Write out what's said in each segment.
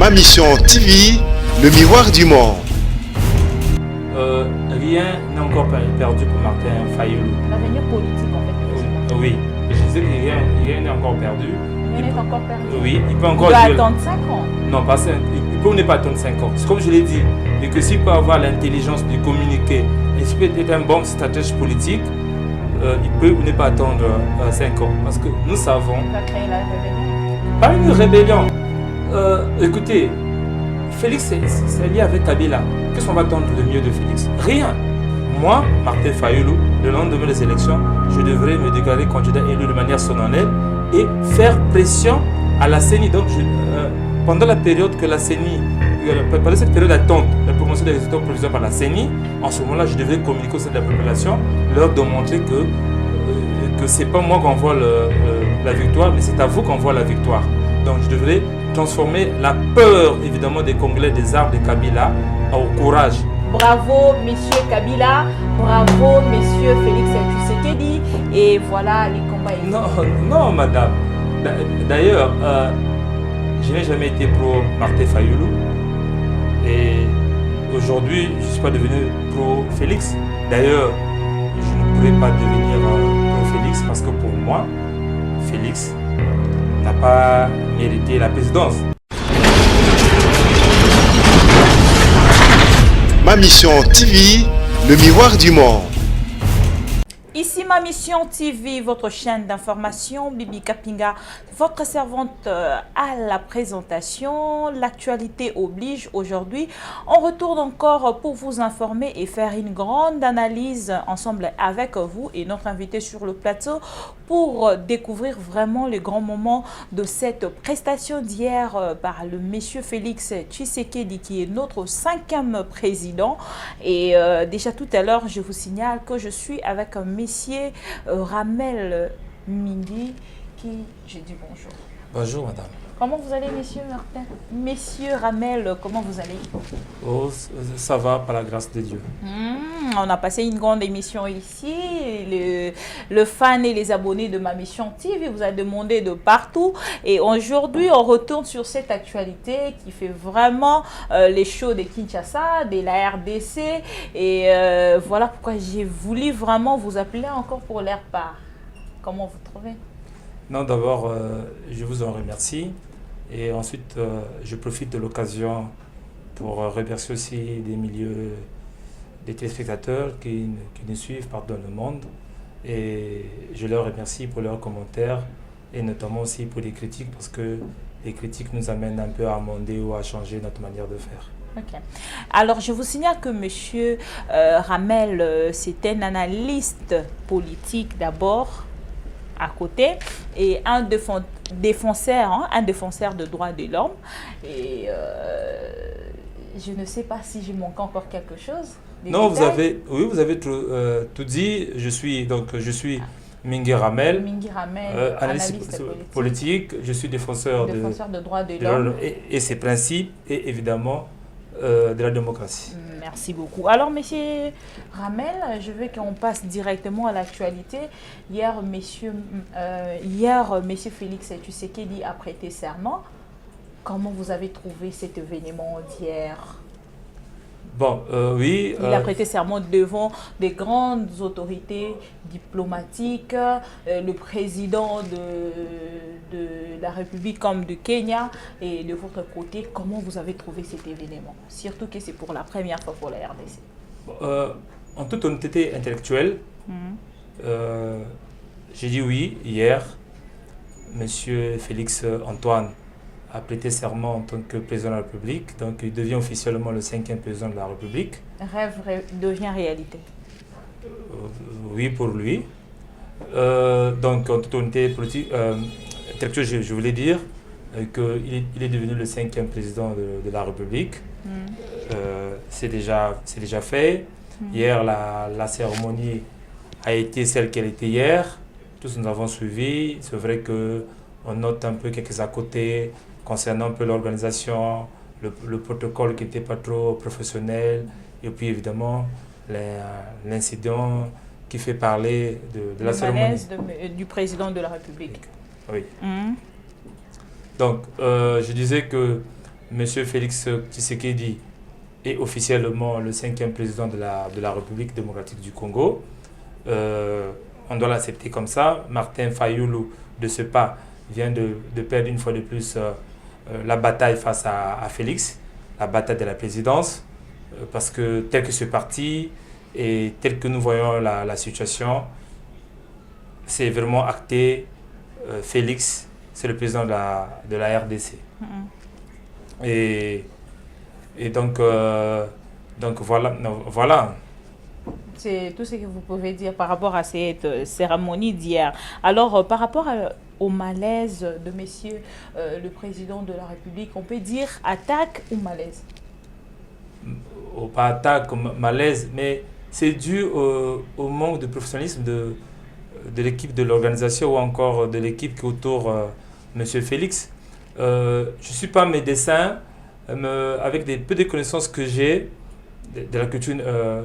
Ma Mission TV, le miroir du monde. Rien n'est encore perdu pour Martin Fayulu. L'avenir politique, en fait. Oui, je disais que rien n'est encore perdu. Rien n'est encore perdu. Oui, il peut encore Il doit jouer. attendre 5 ans. Non, pas 5. Il peut ne pas attendre 5 ans. C'est comme je l'ai dit. Et que s'il peut avoir l'intelligence de communiquer, et s'il peut être un bon stratège politique, il peut ne pas attendre 5 ans. Parce que nous savons. Il va créer la rébellion. Pas une rébellion. Écoutez, Félix, c'est lié avec Kabila. Qu'est-ce qu'on va attendre de mieux de Félix? Rien. Moi, Martin Fayulu, le lendemain des élections, je devrais me déclarer candidat élu de manière solennelle et faire pression à la CENI. Donc, pendant la période que la CENI, pendant cette période d'attente, la promotion des résultats provisoires par la CENI, en ce moment-là, je devrais communiquer au sein de la population, leur démontrer que ce n'est pas moi qu'on voit la victoire, mais c'est à vous qu'on voit la victoire. Donc, je devrais transformer la peur, évidemment, des Congolais, des armes de Kabila, au courage. Bravo, messieurs Kabila. Bravo, messieurs Félix Tshisekedi. Et voilà, les combats. Non, madame. D'ailleurs, je n'ai jamais été pro Martin Fayulu. Et aujourd'hui, je ne suis pas devenu pro Félix. D'ailleurs, je ne pourrais pas devenir pro Félix parce que pour moi, Félix n'a pas mérité la présidence. Ma Mission TV, le miroir du monde. Ici Ma Mission TV, votre chaîne d'information, Bibi Kapinga, votre servante à la présentation. L'actualité oblige. Aujourd'hui, on retourne encore pour vous informer et faire une grande analyse ensemble avec vous et notre invité sur le plateau pour découvrir vraiment les grands moments de cette prestation d'hier par le monsieur Félix Tshisekedi qui est notre 5e président. Et déjà tout à l'heure, je vous signale que je suis avec un messieurs Ramel Mingi qui... Je dis bonjour. Bonjour madame. Comment vous allez, messieurs Martin? Messieurs Ramel, comment vous allez? Oh, ça va par la grâce de Dieu. On a passé une grande émission ici. Le fan et les abonnés de Ma Mission TV vous a demandé de partout. Et aujourd'hui, on retourne sur cette actualité qui fait vraiment les shows de Kinshasa, de la RDC. Et voilà pourquoi j'ai voulu vraiment vous appeler encore pour leur part. Comment vous trouvez? Non, d'abord, je vous en remercie. Et ensuite, je profite de l'occasion pour remercier aussi des téléspectateurs qui nous suivent partout dans le monde. Et je leur remercie pour leurs commentaires et notamment aussi pour les critiques parce que les critiques nous amènent un peu à amender ou à changer notre manière de faire. Ok. Alors, je vous signale que M. Ramel, c'est un analyste politique d'abord, à côté, et un défenseur de droits de l'homme. Et je ne sais pas si je manque encore quelque chose. Non, vous avez tout dit. Je suis Mingi Ramel, analyste politique. Je suis défenseur de droits de l'homme et ses principes et évidemment de la démocratie. Merci beaucoup. Alors, monsieur Ramel, je veux qu'on passe directement à l'actualité. Hier, monsieur Félix Tshisekedi a prêté serment. Comment vous avez trouvé cet événement d'hier? Bon, oui. Il a prêté serment devant des grandes autorités diplomatiques, le président de la République comme de Kenya. Et de votre côté, comment vous avez trouvé cet événement? Surtout que c'est pour la première fois pour la RDC. En toute honnêteté intellectuelle, j'ai dit oui hier. Monsieur Félix Antoine a prêté serment en tant que président de la République. Donc, il devient officiellement le 5e président de la République. Rêve devient réalité. Oui, pour lui. Donc, en toute honnêteté intellectuelle, je voulais dire qu'il est devenu le 5e président de la République. C'est déjà fait. Hier, la cérémonie a été celle qu'elle était hier. Tous nous avons suivi. C'est vrai qu'on note un peu quelques à côté concernant un peu l'organisation, le protocole qui n'était pas trop professionnel, et puis évidemment l'incident qui fait parler de la cérémonie. Du président de la République. Oui. Donc, je disais que M. Félix Tshisekedi est officiellement le 5e président de la République démocratique du Congo. On doit l'accepter comme ça. Martin Fayulu, de ce pas, vient de perdre une fois de plus la bataille face à Félix, la bataille de la présidence, parce que tel que ce parti et tel que nous voyons la situation, c'est vraiment acté. Félix, c'est le président de la RDC. Et donc voilà. C'est tout ce que vous pouvez dire par rapport à cette cérémonie d'hier. Alors, par rapport au malaise de monsieur le président de la République, on peut dire attaque ou malaise? Pas attaque, malaise, mais c'est dû au manque de professionnalisme de l'équipe de l'organisation ou encore de l'équipe qui est autour monsieur Félix. Je ne suis pas médecin, avec peu de connaissances que j'ai, de la culture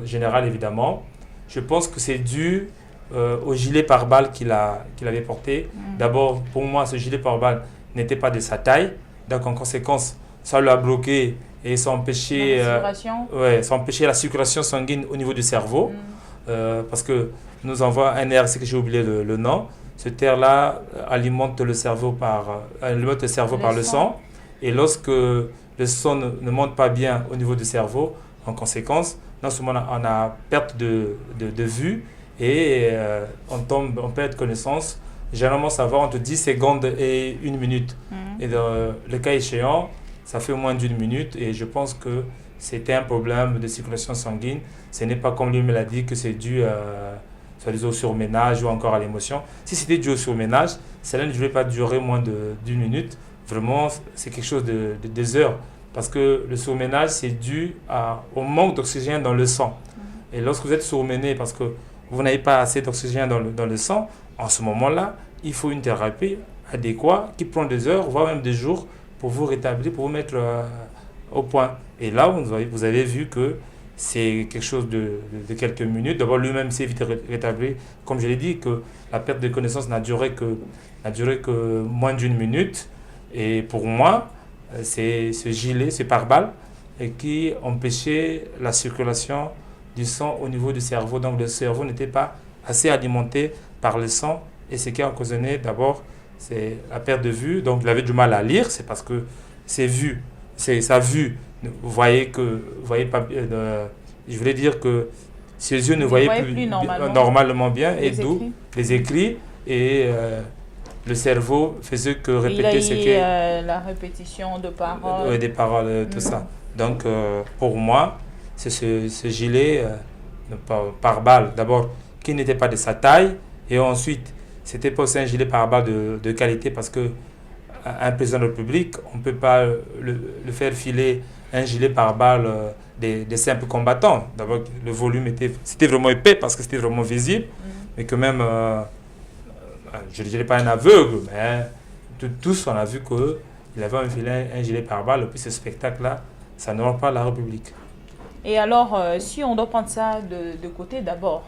générale évidemment, je pense que c'est dû au gilet pare-balles qu'il avait porté. D'abord, pour moi, ce gilet pare-balles n'était pas de sa taille, donc en conséquence, ça l'a bloqué et ça empêchait la circulation sanguine au niveau du cerveau, parce que nous envoie un nerf, c'est que j'ai oublié le nom. Ce nerf-là alimente le cerveau par le sang, et lorsque le sang ne monte pas bien au niveau du cerveau, en conséquence, non seulement on a perte de vue et on perd connaissance. Généralement, ça va entre 10 secondes et 1 minute. Et dans le cas échéant, ça fait moins d'1 minute et je pense que c'était un problème de circulation sanguine. Ce n'est pas comme lui me l'a dit que c'est dû soit au surménage ou encore à l'émotion. Si c'était dû au surménage, cela ne devrait pas durer moins d'1 minute. Vraiment, c'est quelque chose de 2 heures. Parce que le surménage, c'est dû au manque d'oxygène dans le sang. Et lorsque vous êtes surmené parce que vous n'avez pas assez d'oxygène dans le sang, en ce moment-là, il faut une thérapie adéquate qui prend 2 heures, voire même des jours, pour vous rétablir, pour vous mettre au point. Et là, vous avez vu que c'est quelque chose de quelques minutes. D'abord, lui-même s'est vite rétabli. Comme je l'ai dit, que la perte de connaissance n'a duré que moins d'1 minute. Et pour moi, c'est ce gilet, ce pare-balles, qui empêchait la circulation du sang au niveau du cerveau. Donc le cerveau n'était pas assez alimenté par le sang. Et ce qui a occasionné d'abord, c'est la perte de vue. Donc il avait du mal à lire, c'est parce que sa vue, vous voyez pas, je voulais dire que ses yeux ne voyaient plus normalement bien, et d'où les écrits et le cerveau faisait que répéter ce qu'est la répétition de paroles. Des paroles, tout ça. Donc pour moi, c'est ce gilet pare-balles, d'abord, qui n'était pas de sa taille, et ensuite, c'était pas aussi un gilet pare-balles de qualité, parce que un président de la République, on ne peut pas le faire filer un gilet pare-balles des simples combattants. D'abord, le volume c'était vraiment épais parce que c'était vraiment visible, mais que même, je ne dirais pas un aveugle, mais tous on a vu qu'il avait enfilé un gilet pare-balles. Et puis ce spectacle-là, ça ne rend pas la République. Et alors, si on doit prendre ça de côté d'abord,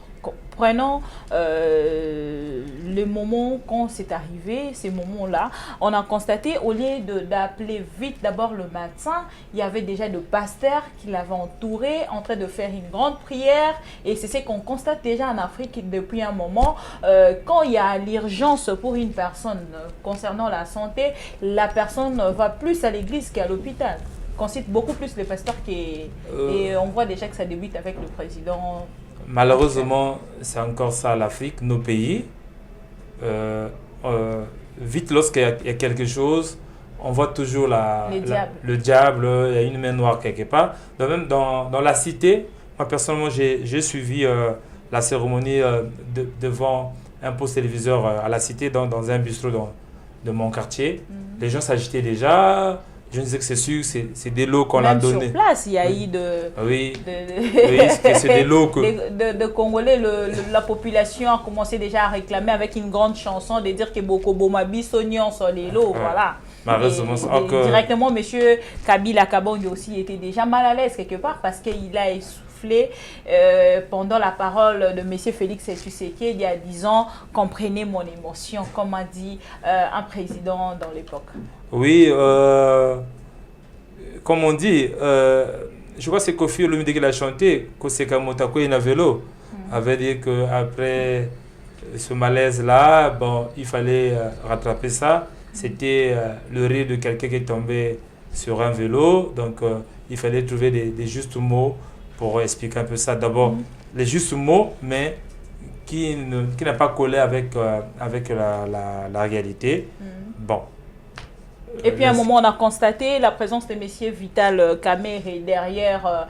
prenons le moment quand c'est arrivé, ces moments-là, on a constaté, au lieu d'appeler vite d'abord le médecin, il y avait déjà de pasteurs qui l'avaient entouré, en train de faire une grande prière. Et c'est ce qu'on constate déjà en Afrique depuis un moment. Quand il y a l'urgence pour une personne concernant la santé, la personne va plus à l'église qu'à l'hôpital. On cite beaucoup plus les pasteurs et on voit déjà que ça débute avec le président. Malheureusement, c'est encore ça l'Afrique, nos pays. Vite, lorsqu'il y a quelque chose, on voit toujours le diable, il y a une main noire quelque part. Donc, même dans la cité, moi personnellement, j'ai suivi la cérémonie devant un poste téléviseur à la cité, dans un bistrot de mon quartier. Les gens s'agitaient déjà. Je me disais que c'est sûr, c'est des lots qu'on a donnés. Sur place, il y a eu c'est des lots que... de Congolais, la population a commencé déjà à réclamer avec une grande chanson de dire que Boko Bomabi Sognon sur les lots, voilà. Malheureusement, directement, M. Kabila Kabongi aussi était déjà mal à l'aise quelque part parce qu'il a essoufflé pendant la parole de M. Félix Tshisekedi il y a 10 ans, comprenez mon émotion, comme a dit un président dans l'époque. Oui, comme on dit, je crois que c'est Kofi Olomide qui l'a chanté, Koseka Motako Inavelo, avait dit qu'après ce malaise-là, bon, il fallait rattraper ça. C'était le rire de quelqu'un qui est tombé sur un vélo, donc il fallait trouver des justes mots pour expliquer un peu ça. D'abord, les justes mots, mais qui n'a pas collé avec la réalité. Bon. Et puis à un moment, on a constaté la présence de Monsieur Vital Kamerhe derrière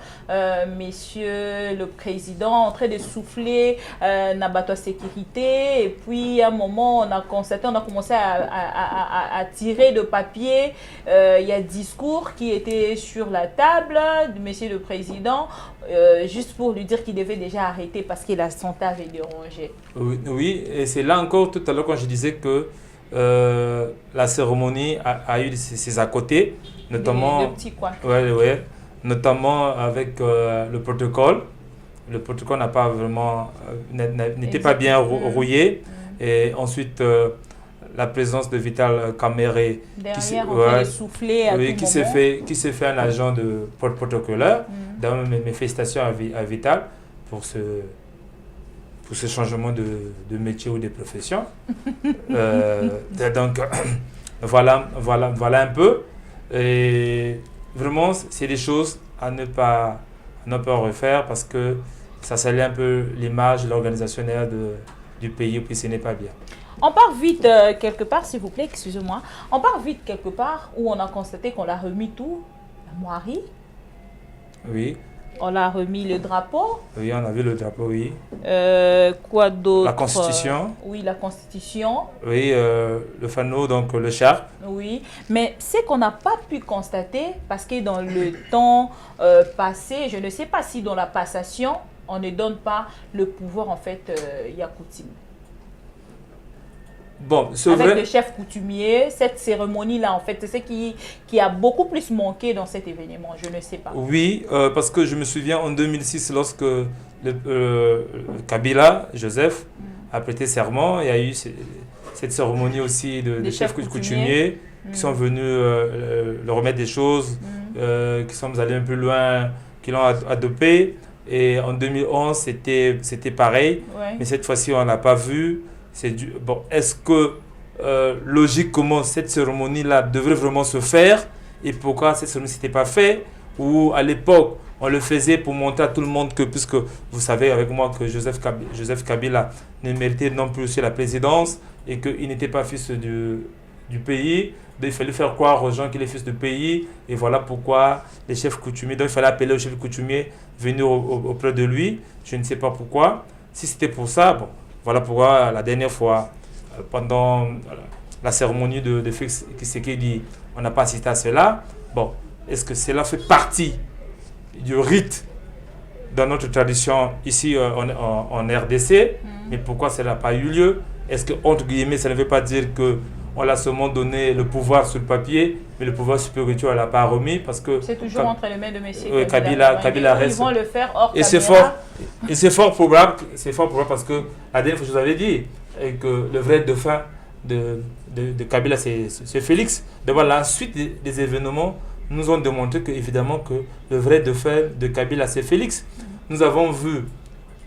Monsieur le Président, en train de souffler Nabato sécurité. Et puis à un moment, on a constaté, on a commencé à tirer de papier. Il y a discours qui était sur la table de Monsieur le Président, juste pour lui dire qu'il devait déjà arrêter parce que la santé avait dérangé. Oui, et c'est là encore tout à l'heure quand je disais que la cérémonie a eu ses à côté, notamment, des petits coins. Notamment avec le protocole. Le protocole n'a pas vraiment, n'était pas bien rouillé. Et ensuite, la présence de Vital Kamerhe qui s'est fait un agent de protocolaire. D'ailleurs, mes félicitations à Vital pour ce changement de métier ou de profession. Donc, voilà un peu. Et vraiment, c'est des choses à ne pas refaire parce que ça salit un peu l'image, l'organisationnaire du pays, puis ce n'est pas bien. On part vite quelque part, s'il vous plaît, excusez-moi. On part vite quelque part où on a constaté qu'on a remis tout, la moirie. Oui. On a remis le drapeau. Oui, on a vu le drapeau, oui. Quoi d'autre? La Constitution. Oui, la Constitution. Oui, le fanneau, donc le char. Oui, mais ce qu'on n'a pas pu constater, parce que dans le temps passé, je ne sais pas si dans la passation, on ne donne pas le pouvoir, en fait, Yakoutim. Bon, c'est avec vrai. le chef coutumier, cette cérémonie-là, en fait, c'est ce qui a beaucoup plus manqué dans cet événement, je ne sais pas. Oui, parce que je me souviens en 2006, lorsque Kabila, Joseph, a prêté serment, il y a eu cette cérémonie aussi des chefs coutumiers qui sont venus leur remettre des choses, qui sont allés un peu loin, qui l'ont adopté. Et en 2011, c'était pareil, mais cette fois-ci, on n'a pas vu. Bon, est-ce que logiquement cette cérémonie-là devrait vraiment se faire et pourquoi cette cérémonie n'était pas faite, ou à l'époque on le faisait pour montrer à tout le monde que, puisque vous savez avec moi que Joseph Kabila ne méritait non plus aussi la présidence et qu'il n'était pas fils du pays, donc il fallait faire croire aux gens qu'il est fils du pays, et voilà pourquoi les chefs coutumiers, donc il fallait appeler aux chefs coutumiers venir auprès de lui. Je ne sais pas pourquoi. Si c'était pour ça, bon, voilà pourquoi la dernière fois, pendant la cérémonie de Félix Tshisekedi, on n'a pas assisté à cela. Bon, est-ce que cela fait partie du rite dans notre tradition ici en RDC? Mais pourquoi cela n'a pas eu lieu? Est-ce que, entre guillemets, ça ne veut pas dire qu'on l'a seulement donné le pouvoir sur le papier, mais le pouvoir spirituel, elle n'a pas remis parce que... C'est toujours entre les mains de M. Kabila reste... Ils vont le faire hors et caméra. C'est fort probable parce que la dernière fois, je vous avais dit que le vrai dauphin de Kabila, c'est Félix. D'abord, la suite des événements nous ont démontré que, évidemment, que le vrai dauphin de Kabila, c'est Félix. Nous avons vu,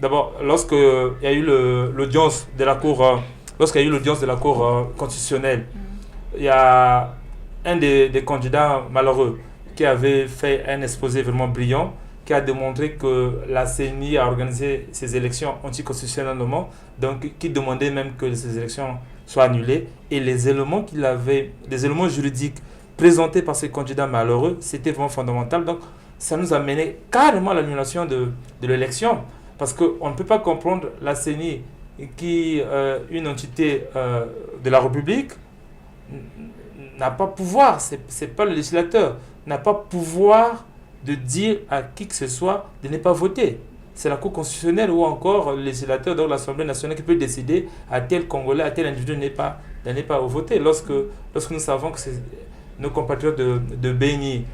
d'abord, lorsqu'il y a eu l'audience de la Cour... Lorsqu'il y a eu l'audience de la Cour constitutionnelle, il y a un des candidats malheureux qui avait fait un exposé vraiment brillant, qui a démontré que la CENI a organisé ces élections anticonstitutionnellement, donc qui demandait même que ces élections soient annulées. Et les éléments juridiques présentés par ces candidats malheureux, c'était vraiment fondamental. Donc ça nous a mené carrément à l'annulation de l'élection, parce qu'on ne peut pas comprendre la CENI qui, une entité de la République, n'a pas pouvoir, c'est pas le législateur, n'a pas pouvoir de dire à qui que ce soit de ne pas voter. C'est la Cour constitutionnelle ou encore le législateur, donc l'Assemblée nationale, qui peut décider à tel Congolais, à tel individu de ne pas voter. Lorsque nous savons que nos compatriotes de Béni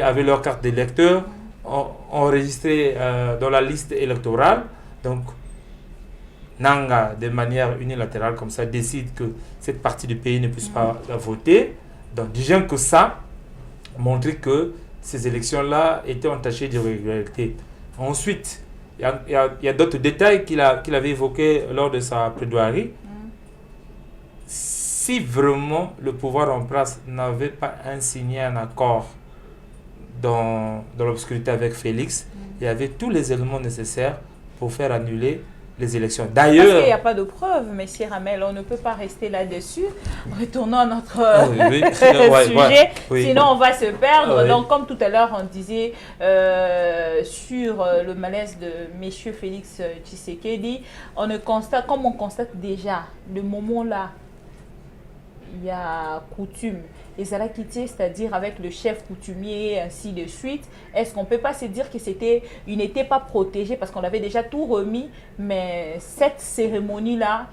avaient leur carte d'électeur enregistrée dans la liste électorale, donc Nanga, de manière unilatérale comme ça, décide que cette partie du pays ne puisse pas voter. Donc, disons que ça, montré que ces élections-là étaient entachées d'irrégularité. Ensuite, il y a d'autres détails qu'il avait évoqués lors de sa plaidoirie. Si vraiment le pouvoir en place n'avait pas signé un accord dans l'obscurité avec Félix, il y avait tous les éléments nécessaires pour faire annuler les élections. D'ailleurs... Parce qu'il n'y a pas de preuves, M. Ramel, on ne peut pas rester là-dessus. Retournons à notre sujet, sinon on va se perdre. Donc, comme tout à l'heure, on disait sur le malaise de M. Félix Tshisekedi, comme on constate déjà, le moment là, il y a coutume. Et ça l'a quitté, c'est-à-dire avec le chef coutumier, ainsi de suite. Est-ce qu'on ne peut pas se dire qu'il n'était pas protégé parce qu'on avait déjà tout remis, mais cette cérémonie-là,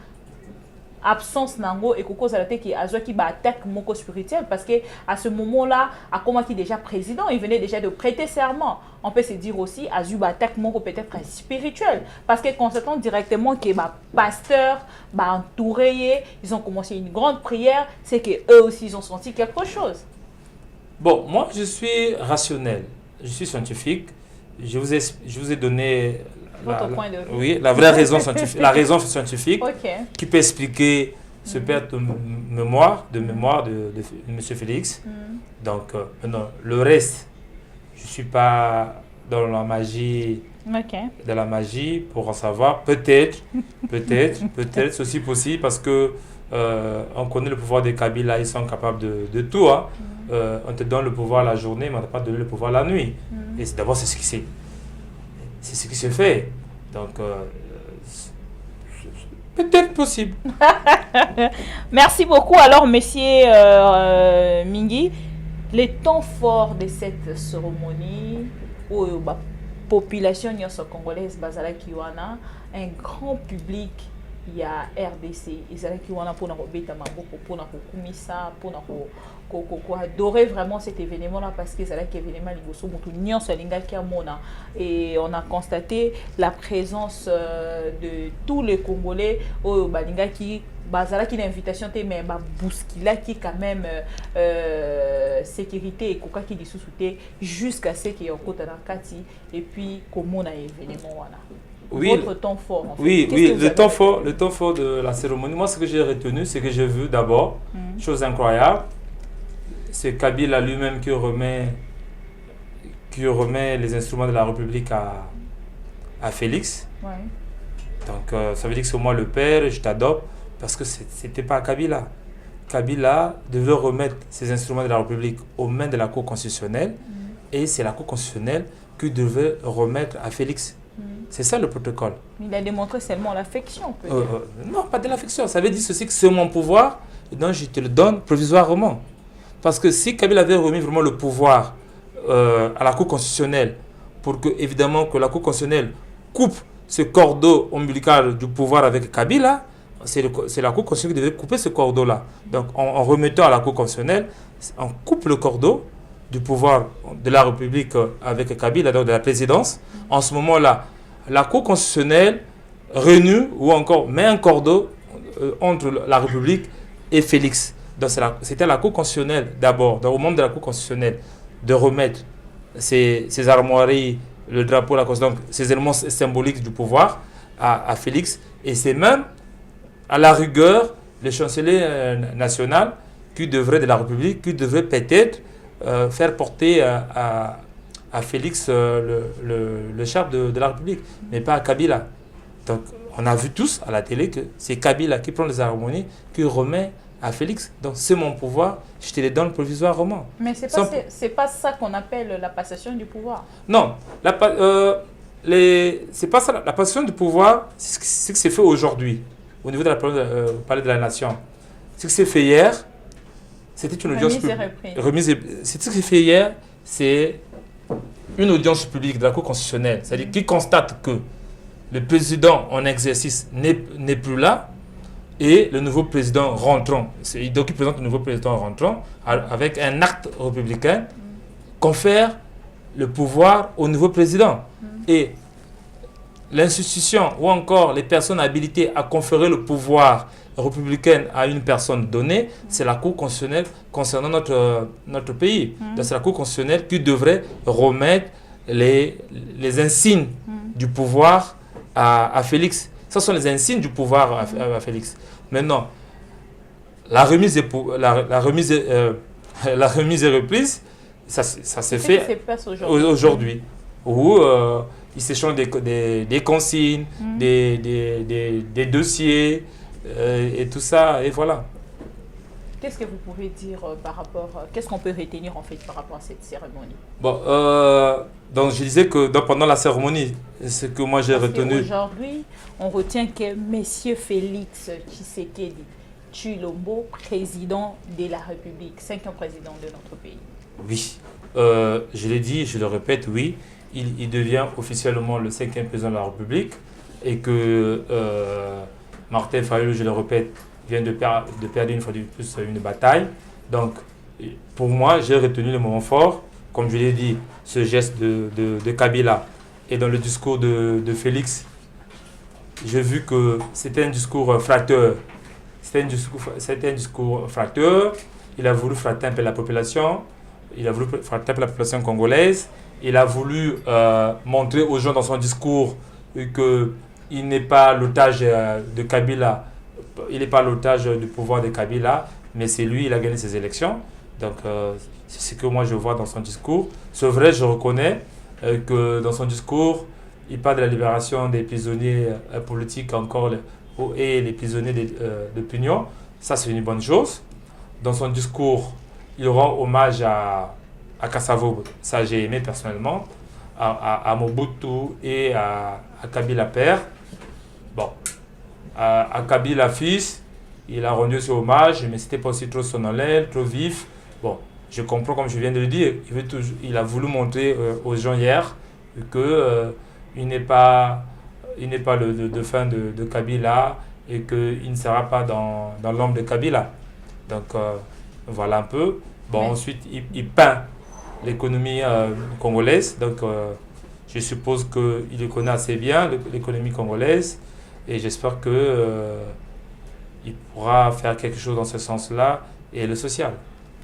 absence nango et koko zalate qui a qui attaque moko spirituel parce que à ce moment-là à comment qui déjà président il venait déjà de prêter serment. On peut se dire aussi azuba attaque moko peut-être spirituel parce que constatant directement que pasteur entouré ils ont commencé une grande prière, c'est que eux aussi ils ont senti quelque chose. Bon, moi je suis rationnel, je suis scientifique, je vous ai donné point de vue. Oui, la vraie raison scientifique, la raison scientifique qui peut expliquer ce perte de mémoire de M. Félix. Donc, le reste, je ne suis pas dans la magie, pour en savoir. Peut-être, c'est aussi possible parce que on connaît le pouvoir des Kabila, ils sont capables de tout. Hein. On te donne le pouvoir la journée, mais on ne t'a pas donné le pouvoir la nuit. Et d'abord, c'est ce qui se fait. Donc, peut-être possible. Merci beaucoup. Alors, monsieur Mingi, les temps forts de cette cérémonie, où la population congolaise, Bazala Kiwana, un grand public, il y a RDC, Bazala Kiwana pour adorer vraiment cet événement-là parce que c'est là qu'il y a événement et on a constaté la présence de tous les Congolais au Balinga qui bazala qui l'invitation mais bousquila qui quand même sécurité et coca qui dissouté jusqu'à ce qu'il y ait un côté kati et puis comment on a événement voilà. Oui, votre temps fort en fait. Oui, le temps fort de la cérémonie. Moi, ce que j'ai retenu, c'est que j'ai vu d'abord, chose incroyable, c'est Kabila lui-même qui remet les instruments de la République à Félix. Ouais. Donc, ça veut dire que c'est moi le père, je t'adopte, parce que c'était pas Kabila. Kabila devait remettre ces instruments de la République aux mains de la Cour constitutionnelle, et c'est la Cour constitutionnelle qui devait remettre à Félix. C'est ça le protocole. Il a démontré seulement l'affection. Non, pas de l'affection. Ça veut dire ceci que c'est mon pouvoir, et donc je te le donne provisoirement. Parce que si Kabila avait remis vraiment le pouvoir à la Cour constitutionnelle, pour que, évidemment, que la Cour constitutionnelle coupe ce cordon ombilical du pouvoir avec Kabila, c'est la Cour constitutionnelle qui devait couper ce cordon-là. Donc, en remettant à la Cour constitutionnelle, on coupe le cordon du pouvoir de la République avec Kabila, donc de la présidence. En ce moment-là, la Cour constitutionnelle renoue ou encore met un cordon entre la République et Félix. Donc c'était la Cour constitutionnelle d'abord, au moment de la Cour constitutionnelle, de remettre ces armoiries, le drapeau, la Constitution, donc ces éléments symboliques du pouvoir à Félix. Et c'est même, à la rigueur, le chancelier national de la République qui devrait peut-être faire porter à Félix le char de la République, mais pas à Kabila. Donc, on a vu tous à la télé que c'est Kabila qui prend les harmonies, qui remet à Félix. Donc, c'est mon pouvoir, je te les donne provisoirement. Mais ce n'est pas ça qu'on appelle la passation du pouvoir. Non, c'est pas ça. La passation du pouvoir, c'est ce qui s'est fait aujourd'hui, au niveau de la palais de la Nation. Ce qui s'est fait hier, c'était une audience publique. Ce qui s'est fait hier, c'est une audience publique de la Cour constitutionnelle, c'est-à-dire qui constate que le président en exercice n'est plus là et le nouveau président rentrant. Donc il présente le nouveau président rentrant avec un acte républicain confère le pouvoir au nouveau président. Et l'institution ou encore les personnes habilitées à conférer le pouvoir républicaine à une personne donnée, c'est la Cour constitutionnelle concernant notre pays. Donc c'est la Cour constitutionnelle qui devrait remettre les insignes du pouvoir à Félix. Ce sont les insignes du pouvoir à Félix. Maintenant, la remise et reprise, ça s'est fait aujourd'hui. Où ils s'échangent des consignes, des dossiers et tout ça, et voilà. Qu'est-ce que vous pouvez dire par rapport, qu'est-ce qu'on peut retenir en fait par rapport à cette cérémonie? Bon, donc je disais que pendant la cérémonie, ce que moi j'ai retenu. Aujourd'hui, on retient que M. Félix Tshisekedi Tshilombo, président de la République, 5e président de notre pays. Oui, je l'ai dit, je le répète, oui, il devient officiellement le 5e président de la République et que Martin Fayulu, je le répète, vient de perdre une fois de plus une bataille. Donc, pour moi, j'ai retenu le moment fort, comme je l'ai dit, ce geste de Kabila. Et dans le discours de Félix, j'ai vu que c'était un discours flatteur. C'était un discours flatteur. Il a voulu flatter un peu la population. Il a voulu flatter un peu la population congolaise. Il a voulu montrer aux gens dans son discours qu'il n'est pas l'otage de Kabila. Il n'est pas l'otage du pouvoir de Kabila, mais c'est lui, il a gagné ses élections. Donc, c'est ce que moi je vois dans son discours. C'est vrai, je reconnais que dans son discours, il parle de la libération des prisonniers politiques encore et les prisonniers d'opinion. Ça, c'est une bonne chose. Dans son discours, il rend hommage à Kassavo. Ça, j'ai aimé personnellement. À Mobutu et à Kabila père. Bon. À Kabila fils, il a rendu ce hommage, mais c'était pas aussi trop solennel, trop vif. Bon, je comprends comme je viens de le dire. Il a voulu montrer aux gens hier qu'il n'est pas le dauphin de Kabila et qu'il ne sera pas dans l'ombre de Kabila. Donc voilà un peu. Bon, ensuite, il peint l'économie congolaise. Donc je suppose qu'il le connaît assez bien, l'économie congolaise. Et j'espère qu'il pourra faire quelque chose dans ce sens-là et le social.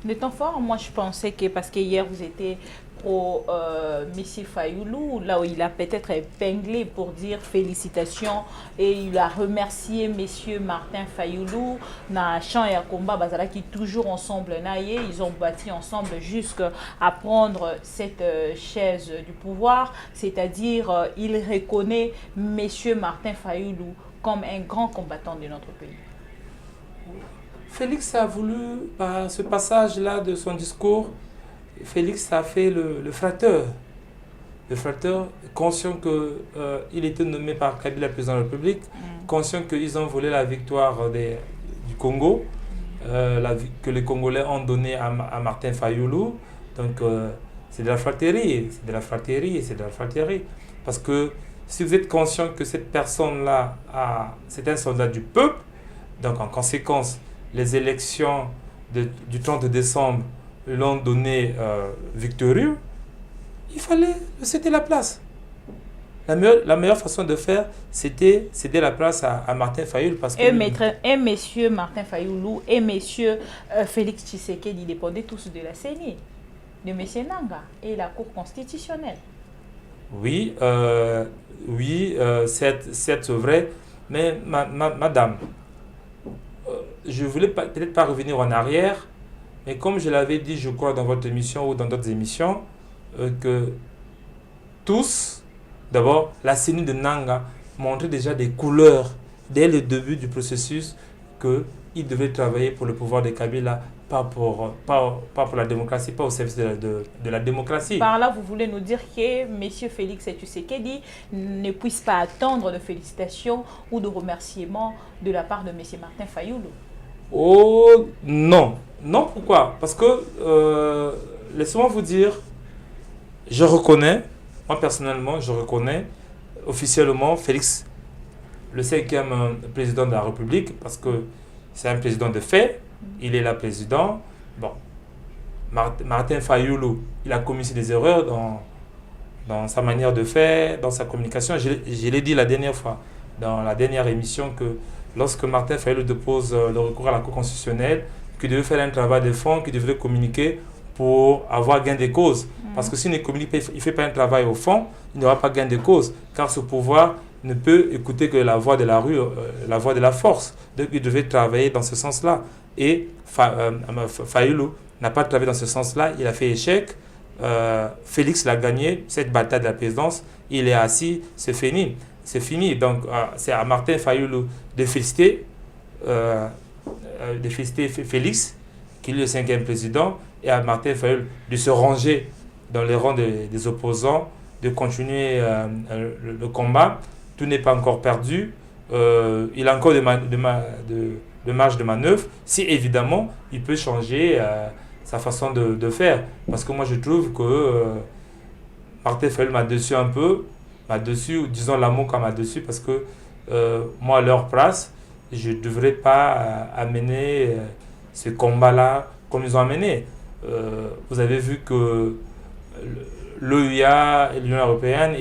Le temps fort, moi je pensais que parce que hier vous étiez pro M. Fayulu, là où il a peut-être épinglé pour dire félicitations et il a remercié M. Martin Fayulu, na champ et à combat, bazala qui toujours ensemble naïe, ils ont bâti ensemble jusqu'à prendre cette chaise du pouvoir, c'est-à-dire il reconnaît M. Martin Fayulu comme un grand combattant de notre pays. Félix a voulu, par ce passage-là de son discours, Félix a fait le flatteur. Le flatteur, conscient qu'il était nommé par Kabila président de la République, conscient qu'ils ont volé la victoire du Congo, que les Congolais ont donnée à Martin Fayulu. Donc, c'est de la flatterie, c'est de la flatterie, c'est de la flatterie. Parce que si vous êtes conscient que cette personne-là, c'est un soldat du peuple, donc en conséquence, les élections du 30 décembre l'ont donné victorieux, il fallait céder la place. La meilleure façon de faire, c'était céder la place à Martin Fayulu. Parce que et monsieur Martin Fayulu et monsieur Félix Tshisekedi dépendaient tous de la CENI, de monsieur Nanga et la Cour constitutionnelle. Oui, c'est vrai, mais madame, je ne voulais peut-être pas revenir en arrière, mais comme je l'avais dit, je crois, dans votre émission ou dans d'autres émissions, que tous, d'abord, la CENI de Nanga montrait déjà des couleurs dès le début du processus qu'il devait travailler pour le pouvoir de Kabila, pas pour la démocratie, pas au service de la démocratie. Par là, vous voulez nous dire que M. Félix Tshisekedi ne puisse pas attendre de félicitations ou de remerciements de la part de M. Martin Fayulu? Oh non. Non, pourquoi? Parce que, laissez-moi vous dire, je reconnais, moi personnellement, je reconnais officiellement Félix, le 5e président de la République, parce que c'est un président de fait, il est là président. Bon, Martin Fayulu, il a commis des erreurs dans sa manière de faire, dans sa communication. Je l'ai dit la dernière fois, dans la dernière émission, que lorsque Martin Fayulu dépose le recours à la Cour constitutionnelle, qu'il devait faire un travail de fond, qu'il devait communiquer pour avoir gain de cause. Parce que s'il ne communique pas, il ne fait pas un travail au fond, il n'y aura pas gain de cause. Car ce pouvoir ne peut écouter que la voix de la rue, la voix de la force. Donc il devait travailler dans ce sens-là. Et Fayulu n'a pas travaillé dans ce sens-là, il a fait échec. Félix l'a gagné, cette bataille de la présidence, il est assis, c'est fini. C'est fini. Donc c'est à Martin Fayulu de féliciter Félix, qui est le 5e président, et à Martin Fayulu de se ranger dans les rangs des opposants, de continuer le combat. Tout n'est pas encore perdu. Il a encore de marge de manœuvre, si évidemment il peut changer sa façon de faire. Parce que moi je trouve que Martin Fayulu m'a déçu un peu, disons l'amour qu'on m'a déçu, parce que moi à leur place, je ne devrais pas amener ce combat-là comme ils ont amené. Vous avez vu que l'OUA et l'Union européenne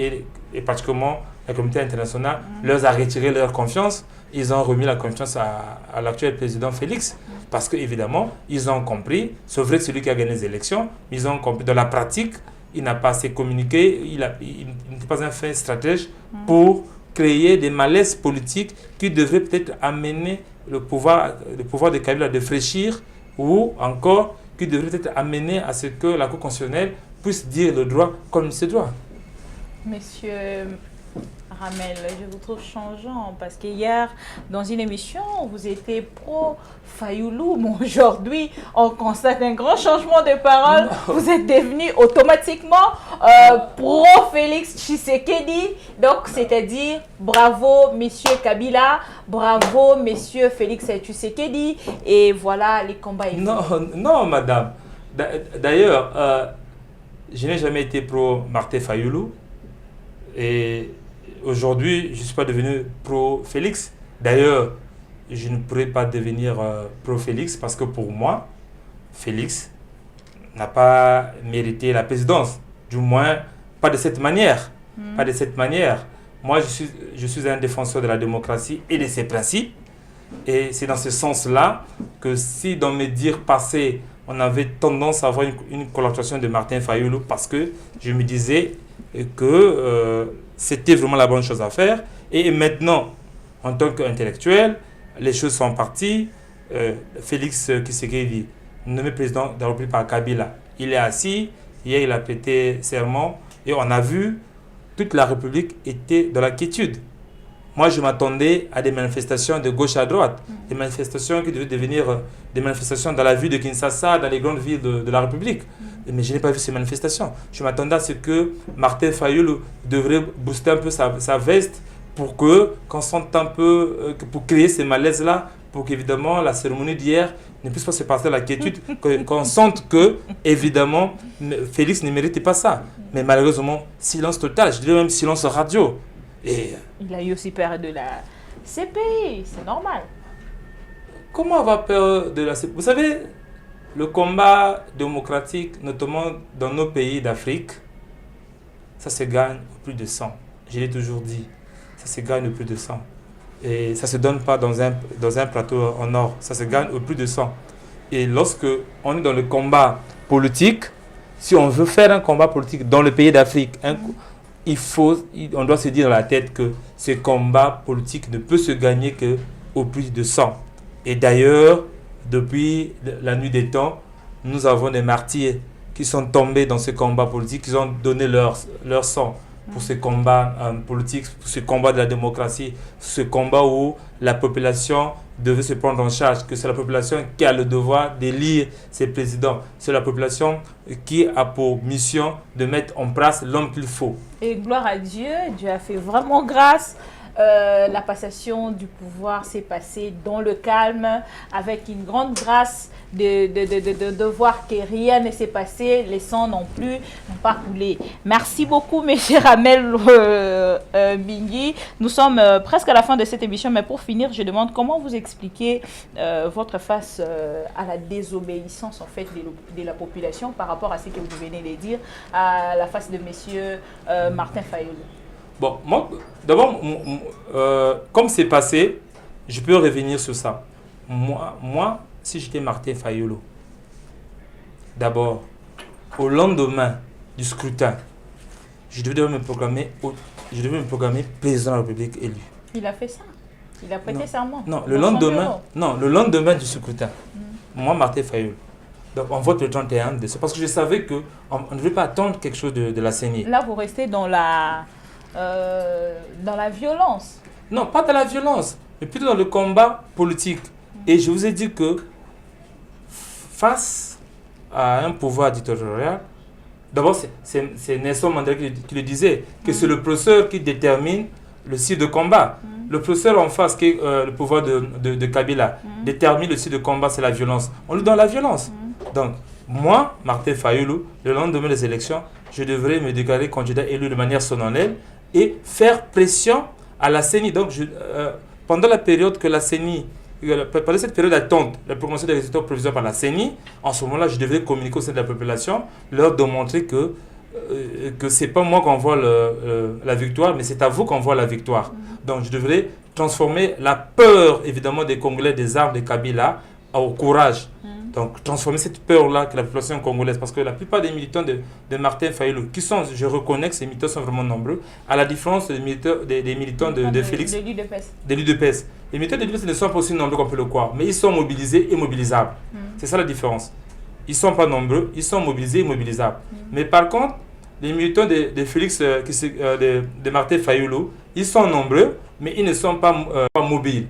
et particulièrement la communauté internationale leur a retiré leur confiance. Ils ont remis la confiance à l'actuel président Félix parce qu'évidemment, ils ont compris, c'est vrai que c'est lui qui a gagné les élections, mais ils ont compris dans la pratique, il n'a pas assez communiqué, il n'était pas un fin stratège pour créer des malaises politiques qui devraient peut-être amener le pouvoir de Kabila de fraîchir ou encore qui devrait peut-être amener à ce que la Cour constitutionnelle puisse dire le droit comme il se doit. Monsieur Ramel, je vous trouve changeant parce qu'hier, dans une émission, vous étiez pro-Fayulu, mais aujourd'hui, on constate un grand changement de parole. Vous êtes devenu automatiquement pro-Félix Tshisekedi. Donc, c'est-à-dire, bravo, monsieur Kabila, bravo, monsieur Félix Tshisekedi. Et voilà, les combats. Non, madame. D'ailleurs, je n'ai jamais été pro-Martin Fayulu. Et aujourd'hui, je ne suis pas devenu pro-Félix. D'ailleurs, je ne pourrais pas devenir pro-Félix parce que pour moi, Félix n'a pas mérité la présidence. Du moins, pas de cette manière. Pas de cette manière. Moi, je suis un défenseur de la démocratie et de ses principes. Et c'est dans ce sens-là que si dans mes dires passés, on avait tendance à avoir une collaboration de Martin Fayulu parce que je me disais que c'était vraiment la bonne chose à faire. Et maintenant, en tant qu'intellectuel, les choses sont parties. Félix Tshisekedi, nommé président de la République par Kabila, il est assis. Hier, il a prêté serment. Et on a vu, toute la République était dans la quiétude. Moi, je m'attendais à des manifestations de gauche à droite, des manifestations qui devaient devenir des manifestations dans la ville de Kinshasa, dans les grandes villes de la République. Mais je n'ai pas vu ces manifestations. Je m'attendais à ce que Martin Fayulu devrait booster un peu sa veste pour qu'on sente un peu, pour créer ces malaises-là, pour qu'évidemment la cérémonie d'hier ne puisse pas se passer à la quiétude, qu'on sente que, évidemment, Félix ne méritait pas ça. Mais malheureusement, silence total, je dirais même silence radio. Et il a eu aussi peur de la CPI, c'est normal. Comment avoir peur de la CPI? Vous savez, le combat démocratique, notamment dans nos pays d'Afrique, ça se gagne au plus de sang. Je l'ai toujours dit, ça se gagne au plus de sang. Et ça ne se donne pas dans un plateau en or, ça se gagne au plus de sang. Et lorsque on est dans le combat politique, si on veut faire un combat politique dans le pays d'Afrique, on doit se dire dans la tête que ce combat politique ne peut se gagner qu'au plus de sang. Et d'ailleurs, depuis la nuit des temps, nous avons des martyrs qui sont tombés dans ce combat politique, qui ont donné leur sang pour ce combat politique, pour ce combat de la démocratie, ce combat où la population devait se prendre en charge, que c'est la population qui a le devoir d'élire ses présidents. C'est la population qui a pour mission de mettre en place l'homme qu'il faut. Et gloire à Dieu, Dieu a fait vraiment grâce. La passation du pouvoir s'est passée dans le calme, avec une grande grâce de voir que rien ne s'est passé, les sangs n'ont pas coulé. Merci beaucoup, M. Ramel Bingui. Nous sommes presque à la fin de cette émission, mais pour finir, je demande comment vous expliquez votre face à la désobéissance en fait de la population par rapport à ce que vous venez de dire, à la face de M. Martin Fayulu. Bon, moi, d'abord, comme c'est passé, je peux revenir sur ça. Moi si j'étais Martin Fayulu, d'abord, au lendemain du scrutin, je devais me proclamer président de la République élu. Il a fait ça. Il a prêté serment. Non, le lendemain du scrutin. Moi, Martin Fayulu. Donc, on vote le 31 décembre. Parce que je savais qu'on ne devait pas attendre quelque chose de la CENI. Là, vous restez dans la violence. Non, pas dans la violence, mais plutôt dans le combat politique. Et je vous ai dit que face à un pouvoir dictatorial, d'abord, c'est Nelson Mandela qui le disait, que c'est le professeur qui détermine le site de combat. Le professeur en face, qui est le pouvoir de Kabila, détermine le site de combat, c'est la violence. On lui donne la violence. Donc, moi, Martin Fayulu, le lendemain des élections, je devrais me déclarer candidat élu de manière solennelle et faire pression à la CENI. Donc, pendant la période que la CENI, pendant cette période d'attente, la proclamation des résultats provisoires par la CENI, en ce moment-là, je devrais communiquer au sein de la population, leur démontrer que ce n'est pas moi qu'on voit la victoire, mais c'est à vous qu'on voit la victoire. Donc, je devrais transformer la peur, évidemment, des Congolais, des armes de Kabila, au courage. Donc, transformer cette peur-là que la population congolaise, parce que la plupart des militants de Martin Fayulu, qui sont, je reconnais que ces militants sont vraiment nombreux, à la différence des militants de Félix, de l'UDPS. Les militants de l'UDPS ne sont pas aussi nombreux qu'on peut le croire, mais ils sont mobilisés et mobilisables. C'est ça la différence. Ils ne sont pas nombreux, ils sont mobilisés et mobilisables. Mais par contre, les militants de Félix, de Martin Fayulu, ils sont nombreux, mais ils ne sont pas mobiles.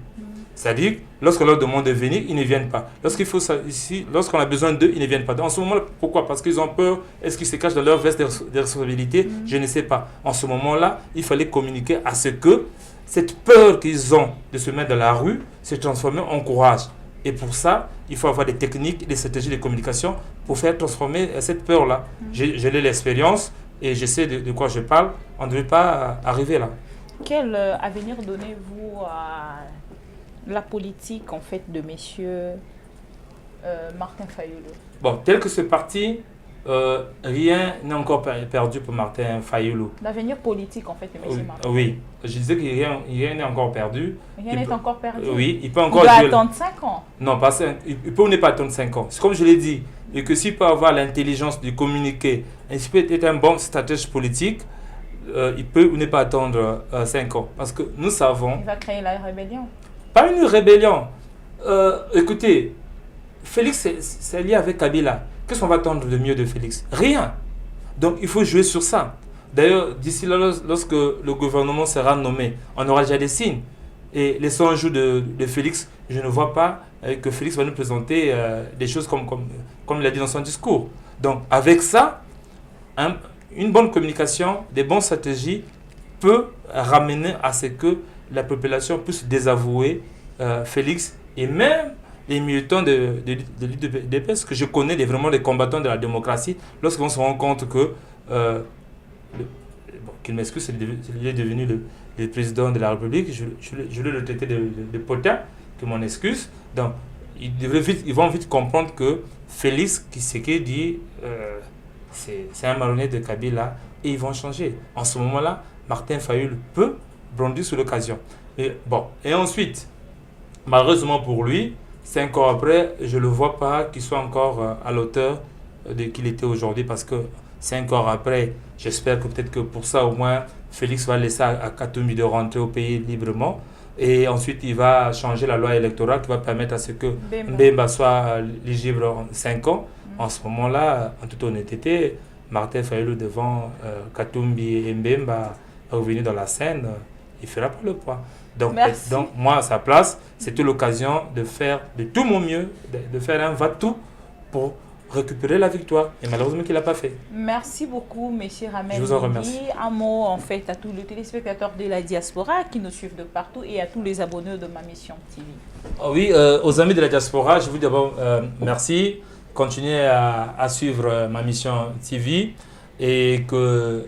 C'est-à-dire, lorsqu'on leur demande de venir, ils ne viennent pas. Lorsqu'on a besoin d'eux, ils ne viennent pas. En ce moment-là, pourquoi? Parce qu'ils ont peur. Est-ce qu'ils se cachent dans leur veste de responsabilité? Je ne sais pas. En ce moment-là, il fallait communiquer à ce que cette peur qu'ils ont de se mettre dans la rue se transforme en courage. Et pour ça, il faut avoir des techniques, des stratégies de communication pour faire transformer cette peur-là. J'ai l'expérience et je sais de quoi je parle. On ne devait pas arriver là. Quel avenir donnez-vous à la politique en fait de messieurs Martin Fayulu? Bon, tel que ce parti, rien n'est encore perdu pour Martin Fayulu. L'avenir politique en fait de monsieur Martin. Oui, je disais que rien n'est encore perdu. Rien n'est encore perdu. Oui, il peut encore. Il doit attendre 5 ans. Non, il peut ne pas attendre 5 ans. C'est comme je l'ai dit, et que s'il peut avoir l'intelligence de communiquer, et s'il peut être un bon stratège politique, il peut ne pas attendre 5 ans. Parce que nous savons. Il va créer la rébellion. Pas une rébellion. Écoutez, Félix, c'est lié avec Kabila. Qu'est-ce qu'on va attendre de mieux de Félix? Rien. Donc, il faut jouer sur ça. D'ailleurs, d'ici là, lorsque le gouvernement sera nommé, on aura déjà des signes. Et les 100 jours de Félix, je ne vois pas que Félix va nous présenter des choses comme il a dit dans son discours. Donc, avec ça, une bonne communication, des bonnes stratégies peut ramener à ce que la population puisse désavouer Félix et même les militants de l'UDPS, que je connais vraiment les combattants de la démocratie, lorsqu'on se rend compte que, qu'il m'excuse, il est devenu le président de la République, je vais le traiter de potin, que mon excuse. Donc, ils vont vite comprendre que Félix, ce qu'il dit, c'est un marionnette de Kabila, et ils vont changer. En ce moment-là, Martin Fayulu peut bondir sur l'occasion. Et ensuite, malheureusement pour lui, 5 ans après, je ne le vois pas qu'il soit encore à l'auteur qu'il était aujourd'hui, parce que 5 ans après, j'espère que peut-être que pour ça au moins, Félix va laisser à Katumbi de rentrer au pays librement. Et ensuite, il va changer la loi électorale qui va permettre à ce que Mbemba soit éligible en 5 ans. En ce moment-là, en toute honnêteté, Martin Fayulu devant Katumbi et Mbemba revenir dans la scène, il ne fera pas le poids. Donc, moi, à sa place, c'était l'occasion de faire de tout mon mieux, de faire un va-tout pour récupérer la victoire. Et malheureusement, qu'il n'a pas fait. Merci beaucoup, M. Ramel. Je vous en remercie. Un mot, en fait, à tous les téléspectateurs de la diaspora qui nous suivent de partout et à tous les abonnés de Ma Mission TV. Oui, aux amis de la diaspora, je vous dis d'abord merci. Continuez à suivre Ma Mission TV et que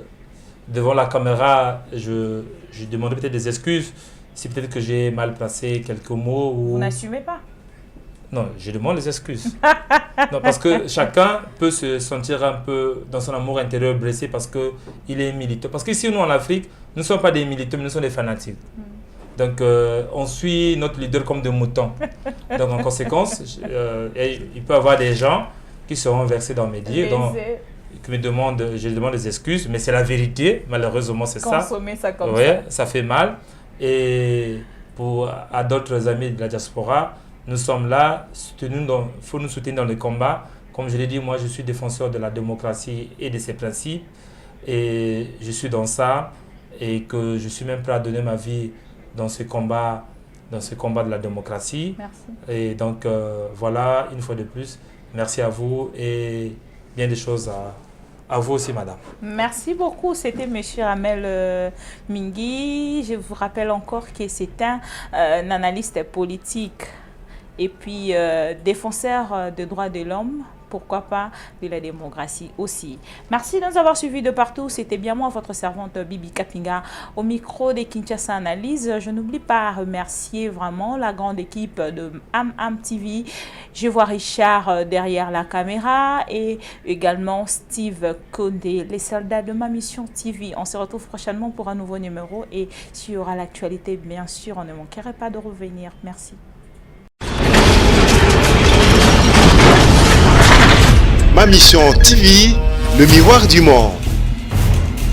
devant la caméra, je demanderai peut-être des excuses si peut-être que j'ai mal placé quelques mots. Vous n'assumez pas? Non, je demande des excuses. Non, parce que chacun peut se sentir un peu dans son amour intérieur blessé parce qu'il est militant. Parce qu'ici, nous en Afrique, nous ne sommes pas des militants, mais nous sommes des fanatiques. Donc, on suit notre leader comme des moutons. Donc, en conséquence, il peut y avoir des gens qui seront versés dans mes dires, qui me demandent, je demande des excuses, mais c'est la vérité, malheureusement, c'est ça. Consommer ça comme ouais, ça fait mal. Et à d'autres amis de la diaspora, nous sommes là, il faut nous soutenir dans le combat. Comme je l'ai dit, moi, je suis défenseur de la démocratie et de ses principes. Et je suis dans ça et que je suis même prêt à donner ma vie dans ce combat de la démocratie. Merci. Et donc, voilà, une fois de plus, merci à vous et bien des choses à vous aussi, madame. Merci beaucoup. C'était M. Amel Mingui. Je vous rappelle encore que c'est un analyste politique et puis défenseur des droits de l'homme. Pourquoi pas de la démocratie aussi. Merci de nous avoir suivis de partout. C'était bien moi, votre servante Bibi Kapinga, au micro de Kinshasa Analyse. Je n'oublie pas à remercier vraiment la grande équipe de Am TV. Je vois Richard derrière la caméra et également Steve Condé, les soldats de ma mission TV. On se retrouve prochainement pour un nouveau numéro et sur l'actualité, bien sûr, on ne manquerait pas de revenir. Merci. Ma mission TV, le miroir du monde.